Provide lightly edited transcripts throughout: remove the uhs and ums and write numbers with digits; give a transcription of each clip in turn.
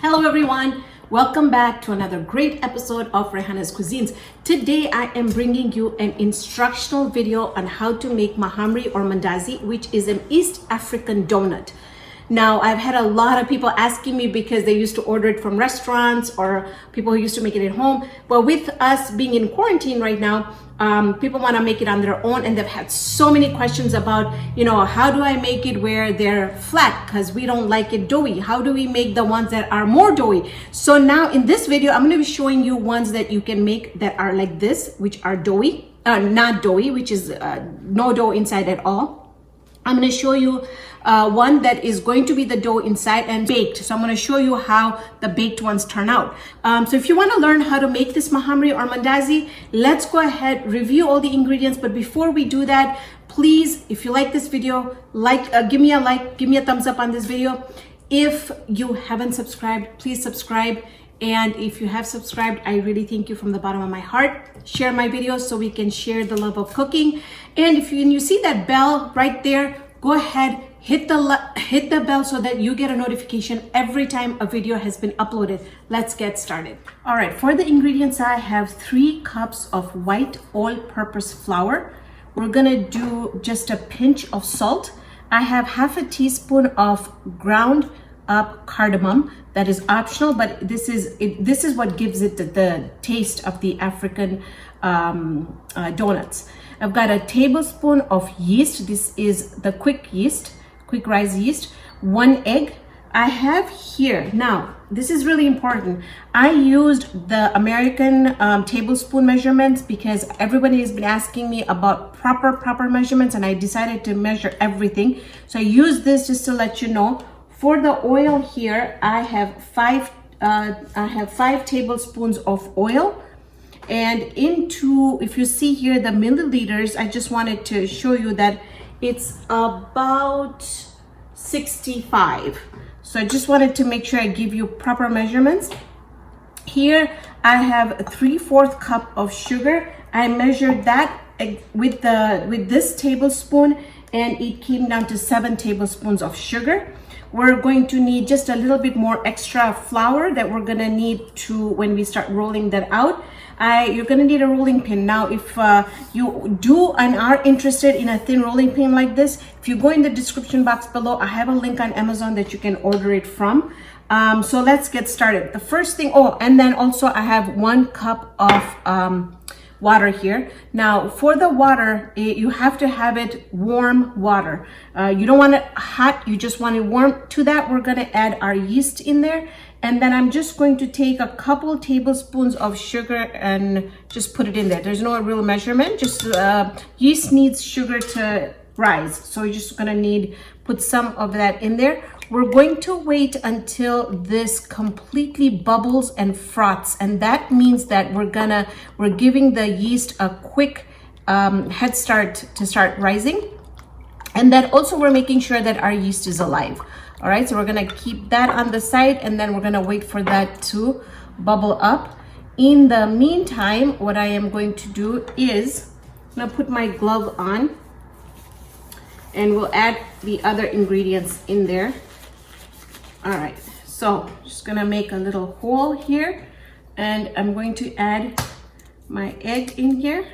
Hello everyone, welcome back to another great episode of Raihana's Cuisines. Today I am bringing you an instructional video on how to make mahamry or mandazi, which is an East African donut. Now, I've had a lot of people asking me because they used to order it from restaurants or people who used to make it at home. But with us being in quarantine right now, people want to make it on their own, and they've had so many questions about, how do I make it where they're flat because we don't like it doughy? How do we make the ones that are more doughy? So now in this video, I'm going to be showing you ones that you can make that are like this, which are doughy, not doughy, which is no dough inside at all. I'm going to show you one that is going to be the dough inside and baked. So I'm going to show you how the baked ones turn out. So if you want to learn how to make this mahamri or mandazi, let's go ahead, review all the ingredients. But before we do that, please, if you like this video, give me a like, give me a thumbs up on this video. If you haven't subscribed, please subscribe. And if you have subscribed, I really thank you from the bottom of my heart. Share my videos so we can share the love of cooking. And if you see that bell right there, go ahead, hit the bell so that you get a notification every time a video has been uploaded. Let's get started. All right, for the ingredients, I have 3 cups of white all-purpose flour. We're gonna do just a pinch of salt. I have half a teaspoon of ground up cardamom. That is optional, but this is what gives it the taste of the African donuts. I've got a tablespoon of yeast. This is the quick rise yeast. 1 egg. I have here, now this is really important, I used the American tablespoon measurements because everybody has been asking me about proper measurements, and I decided to measure everything. So I use this just to let you know. For the oil here, I have 5 tablespoons of oil. And if you see here the milliliters, I just wanted to show you that it's about 65. So I just wanted to make sure I give you proper measurements. Here I have 3/4 cup of sugar. I measured that with this tablespoon, and it came down to 7 tablespoons of sugar. We're going to need just a little bit more extra flour that we're gonna need when we start rolling that out. You're gonna need a rolling pin. Now, if you do and are interested in a thin rolling pin like this, if you go in the description box below, I have a link on Amazon that you can order it from. So let's get started. The first thing, and then also I have 1 cup of water here. Now for the water, you have to have it warm water. You don't want it hot, you just want it warm. To that, we're gonna add our yeast in there. And then I'm just going to take a couple tablespoons of sugar and just put it in there. There's no real measurement, just yeast needs sugar to rise. So you're just gonna put some of that in there. We're going to wait until this completely bubbles and froths. And that means that we're giving the yeast a quick head start to start rising. And then also we're making sure that our yeast is alive. All right, so we're gonna keep that on the side, and then we're gonna wait for that to bubble up. In the meantime, what I am going to do is I'm gonna put my glove on, and we'll add the other ingredients in there. All right, so just gonna make a little hole here, and I'm going to add my egg in here.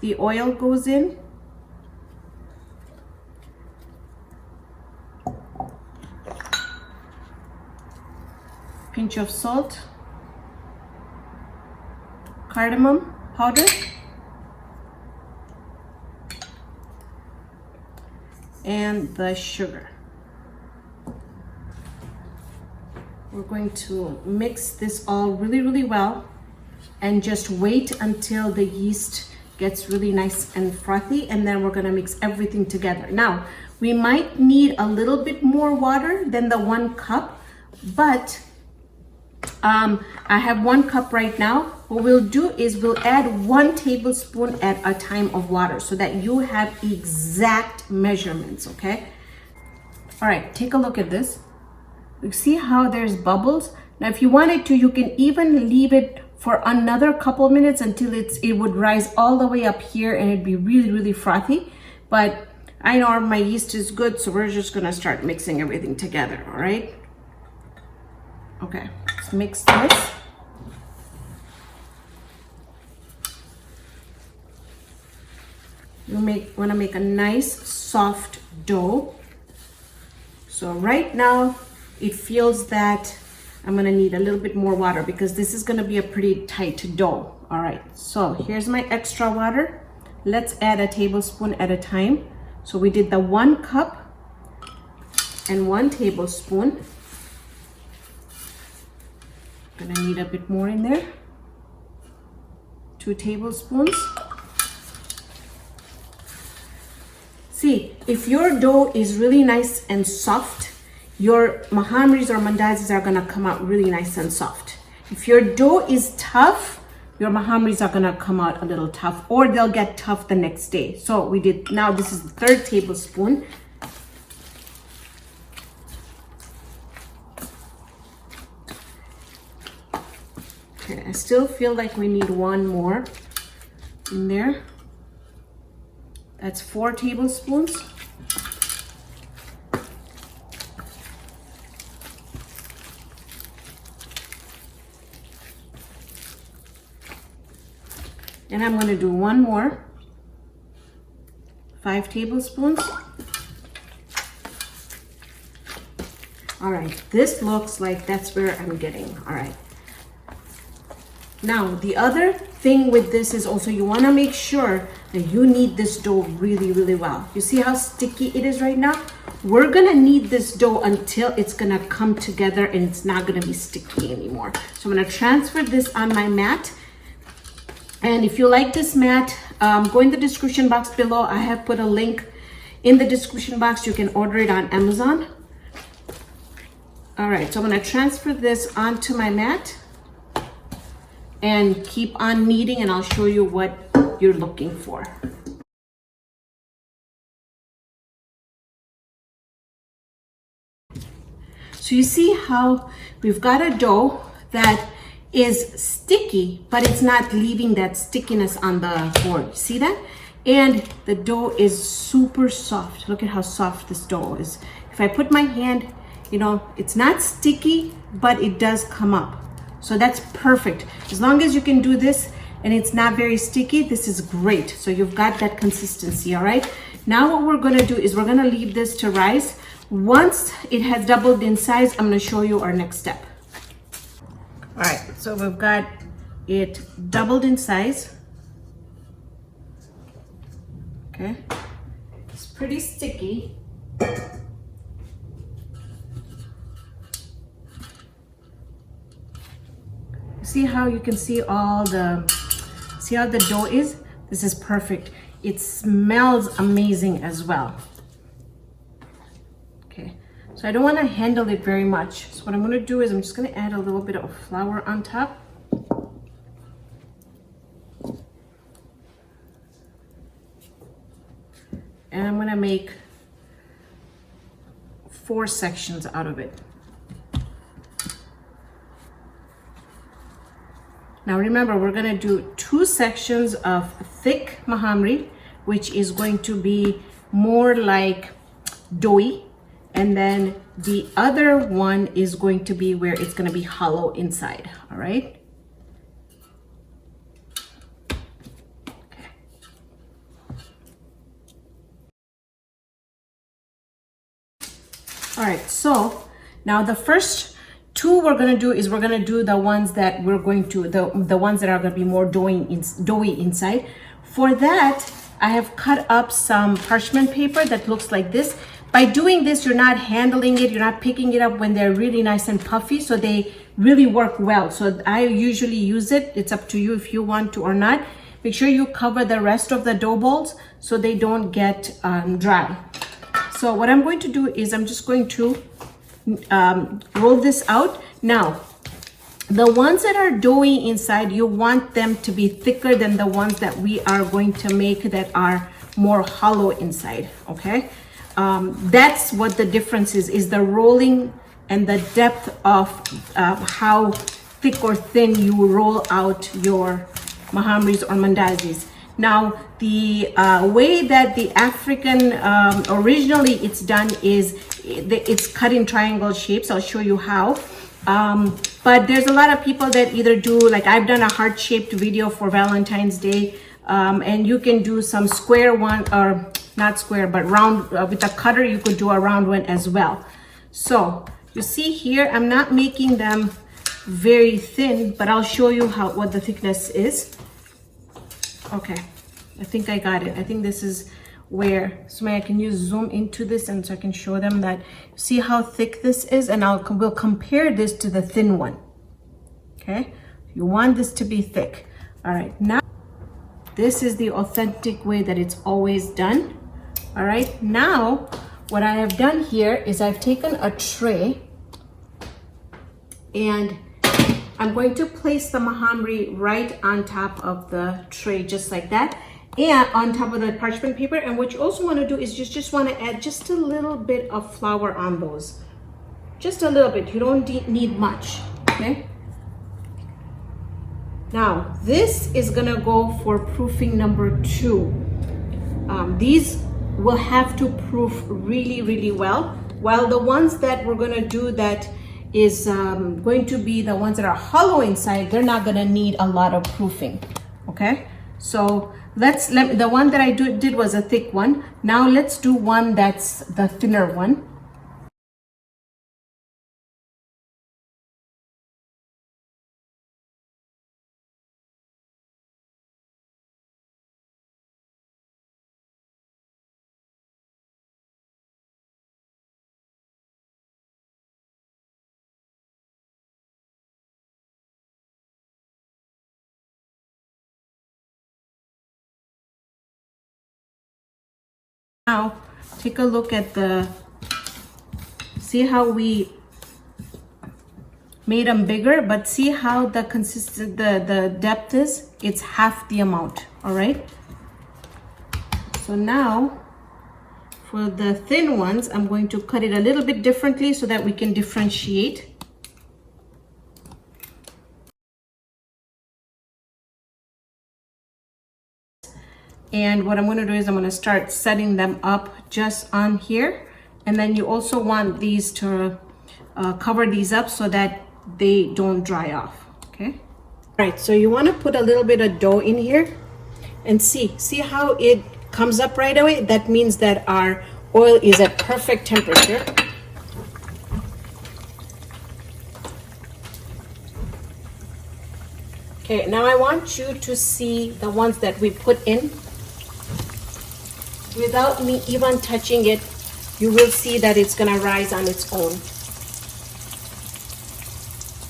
The oil goes in. Pinch of salt, cardamom powder, and the sugar. We're going to mix this all really well and just wait until the yeast gets really nice and frothy, and then we're gonna mix everything together. Now, we might need a little bit more water than the 1 cup, but I have 1 cup right now. What we'll do is we'll add 1 tablespoon at a time of water so that you have exact measurements, okay? All right, take a look at this. You see how there's bubbles? Now, if you wanted to, you can even leave it for another couple minutes until it would rise all the way up here and it'd be really, really frothy. But I know my yeast is good, so we're just gonna start mixing everything together, all right? Okay, let's mix this. You wanna make a nice soft dough. So right now it feels that I'm gonna need a little bit more water because this is gonna be a pretty tight dough. All right, so here's my extra water. Let's add a tablespoon at a time. So we did the 1 cup and 1 tablespoon. Gonna need a bit more in there. 2 tablespoons. See, if your dough is really nice and soft, your mahamrys or mandazis are gonna come out really nice and soft. If your dough is tough, your mahamrys are gonna come out a little tough, or they'll get tough the next day. So we did, now this is the 3rd tablespoon. Okay, I still feel like we need 1 more in there. That's 4 tablespoons. And I'm going to do 1 more, 5 tablespoons. All right, this looks like that's where I'm getting. All right. Now, the other thing with this is also you want to make sure that you knead this dough really, really well. You see how sticky it is right now? We're going to knead this dough until it's going to come together and it's not going to be sticky anymore. So I'm going to transfer this on my mat. And if you like this mat, go in the description box below. I have put a link in the description box. You can order it on Amazon. All right, so I'm going to transfer this onto my mat and keep on kneading, and I'll show you what you're looking for. So you see how we've got a dough that is sticky, but it's not leaving that stickiness on the board. See that? And the dough is super soft. Look at how soft this dough is. If I put my hand, you know, it's not sticky, but it does come up. So that's perfect. As long as you can do this and it's not very sticky, this is great. So you've got that consistency, all right? Now what we're gonna do is we're gonna leave this to rise. Once it has doubled in size, I'm gonna show you our next step. All right, so we've got it doubled in size. Okay, it's pretty sticky. See how you can see see how the dough is? This is perfect. It smells amazing as well. Okay, so I don't want to handle it very much. So what I'm going to do is I'm just going to add a little bit of flour on top. And I'm going to make 4 sections out of it. Now remember, we're gonna do 2 sections of thick mahamri, which is going to be more like doughy. And then the other one is going to be where it's gonna be hollow inside, all right? Okay. All right, so now the first 2 we're gonna do is we're gonna do the ones that we're going to, the ones that are gonna be more doughy inside. For that, I have cut up some parchment paper that looks like this. By doing this, you're not handling it, you're not picking it up when they're really nice and puffy, so they really work well. So I usually use it. It's up to you if you want to or not. Make sure you cover the rest of the dough balls so they don't get dry. So what I'm going to do is I'm just going to roll this out. Now, the ones that are doughy inside, you want them to be thicker than the ones that we are going to make that are more hollow inside, okay? That's what the difference is the rolling and the depth of how thick or thin you roll out your mahamrys or mandazis. Now, the way that the African, originally it's done is, it's cut in triangle shapes. I'll show you how. But there's a lot of people that either do, like I've done a heart-shaped video for Valentine's Day, and you can do some square one, or not square, but round, with a cutter, you could do a round one as well. So you see here, I'm not making them very thin, but I'll show you what the thickness is. Okay, I think I got it. I think this is where, so I can use zoom into this, and so I can show them that, see how thick this is, and we'll compare this to the thin one. Okay, you want this to be thick. All right, now this is the authentic way that it's always done. All right, now what I have done here is I've taken a tray and I'm going to place the mahamri right on top of the tray, just like that, and on top of the parchment paper. And what you also want to do is just want to add just a little bit of flour on those, just a little bit. You don't need much. Okay, now this is gonna go for proofing number 2. These will have to proof really well, while the ones that we're gonna do that is going to be the ones that are hollow inside, they're not gonna need a lot of proofing. Okay, so the one that I did was a thick one. Now let's do one that's the thinner one. Now take a look at see how we made them bigger, but see how the the depth is. It's half the amount. All right, so now for the thin ones, I'm going to cut it a little bit differently so that we can differentiate. And what I'm going to do is I'm going to start setting them up just on here. And then you also want these to cover these up so that they don't dry off. Okay. All right. So you want to put a little bit of dough in here and see how it comes up right away. That means that our oil is at perfect temperature. Okay. Now I want you to see the ones that we put in. Without me even touching it, you will see that it's gonna rise on its own.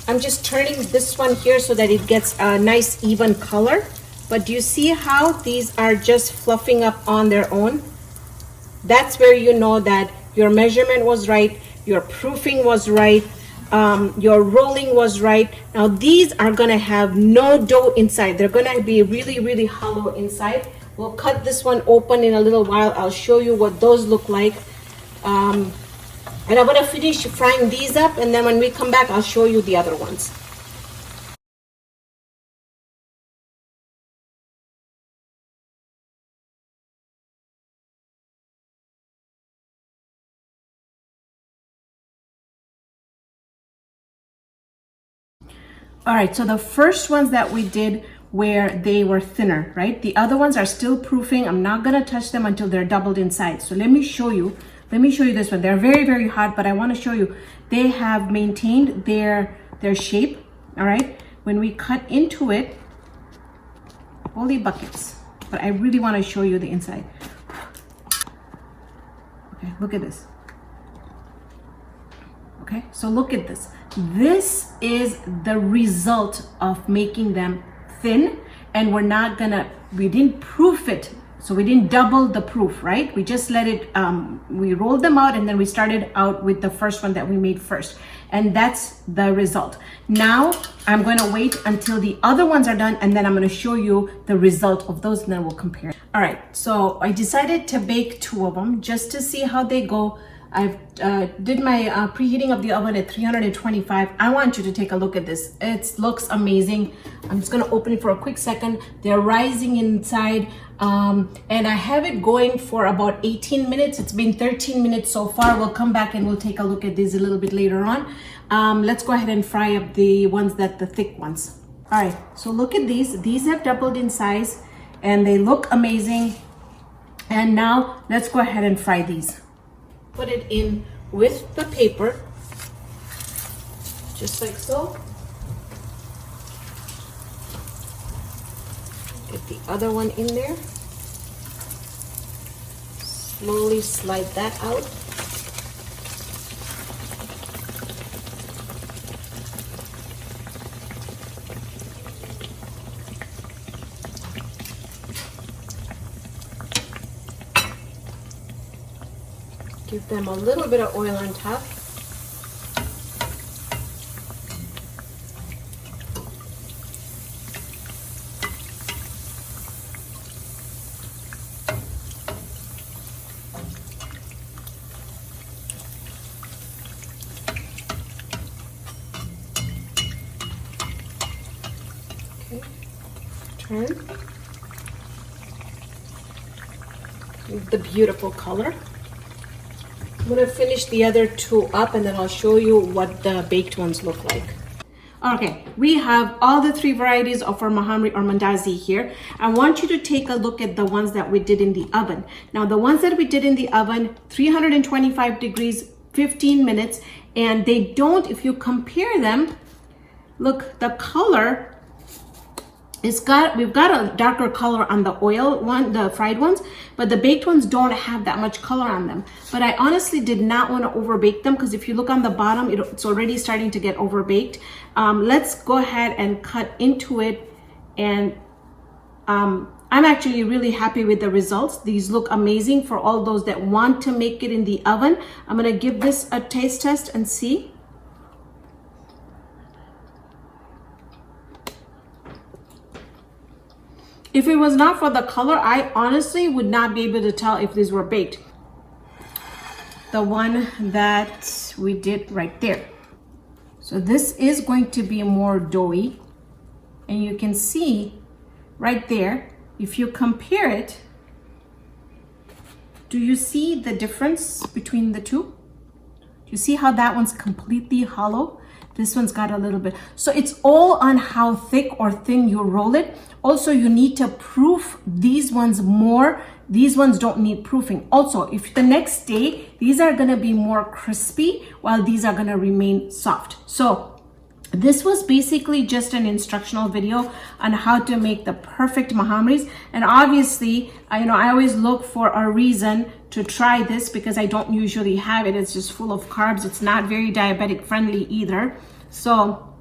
I'm just turning this one here so that it gets a nice even color. But do you see how these are just fluffing up on their own? That's where you know that your measurement was right, your proofing was right, your rolling was right. Now these are gonna have no dough inside. They're gonna be really hollow inside. We'll cut this one open in a little while. I'll show you what those look like. And I'm gonna finish frying these up, and then when we come back, I'll show you the other ones. All right, so the first ones that we did where they were thinner, right? The other ones are still proofing. I'm not gonna touch them until they're doubled in size. So let me show you this one. They're very hot, but I wanna show you, they have maintained their shape, all right? When we cut into it, holy buckets, but I really wanna show you the inside. Okay, look at this. Okay, so look at this. This is the result of making them thin, and we didn't proof it, so we didn't double the proof, right? We just let it, we rolled them out, and then we started out with the first one that we made first, and that's the result. Now I'm going to wait until the other ones are done, and then I'm going to show you the result of those, and then we'll compare. All right, so I decided to bake 2 of them just to see how they go. I've did my preheating of the oven at 325. I want you to take a look at this. It looks amazing. I'm just gonna open it for a quick second. They're rising inside, and I have it going for about 18 minutes. It's been 13 minutes so far. We'll come back and we'll take a look at these a little bit later on. Let's go ahead and fry up the ones the thick ones. All right, so look at these. These have doubled in size and they look amazing. And now let's go ahead and fry these. Put it in with the paper, just like so. Get the other one in there. Slowly slide that out. Give them a little bit of oil on top. Okay, turn. With the beautiful color. I'm gonna finish the other two up and then I'll show you what the baked ones look like. Okay, we have all the three varieties of our mahamry or mandazi here. I want you to take a look at the ones that we did in the oven. Now the ones that we did in the oven, 325 degrees, 15 minutes, and they don't, if you compare them, look, the color we've got a darker color on the oil one, the fried ones, but the baked ones don't have that much color on them. But I honestly did not want to overbake them because if you look on the bottom, it's already starting to get overbaked. Let's go ahead and cut into it. And I'm actually really happy with the results. These look amazing for all those that want to make it in the oven. I'm gonna give this a taste test and see. If it was not for the color, I honestly would not be able to tell if these were baked. The one that we did right there. So this is going to be more doughy. And you can see right there, if you compare it, do you see the difference between the two? Do you see how that one's completely hollow? This one's got a little bit. So it's all on how thick or thin you roll it. Also, you need to proof these ones more. These ones don't need proofing. Also, if the next day, these are gonna be more crispy while these are gonna remain soft. So this was basically just an instructional video on how to make the perfect mahamrys. And obviously, I always look for a reason to try this because I don't usually have it. It's just full of carbs. It's not very diabetic friendly either. So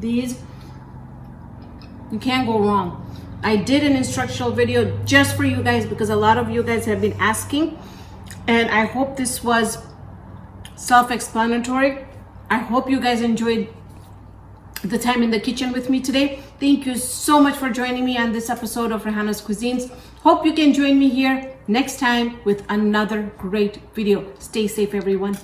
these, you can't go wrong. I did an instructional video just for you guys because a lot of you guys have been asking, and I hope this was self-explanatory. I hope you guys enjoyed the time in the kitchen with me today. Thank you so much for joining me on this episode of Raihana's Cuisines. Hope you can join me here next time with another great video. Stay safe, everyone.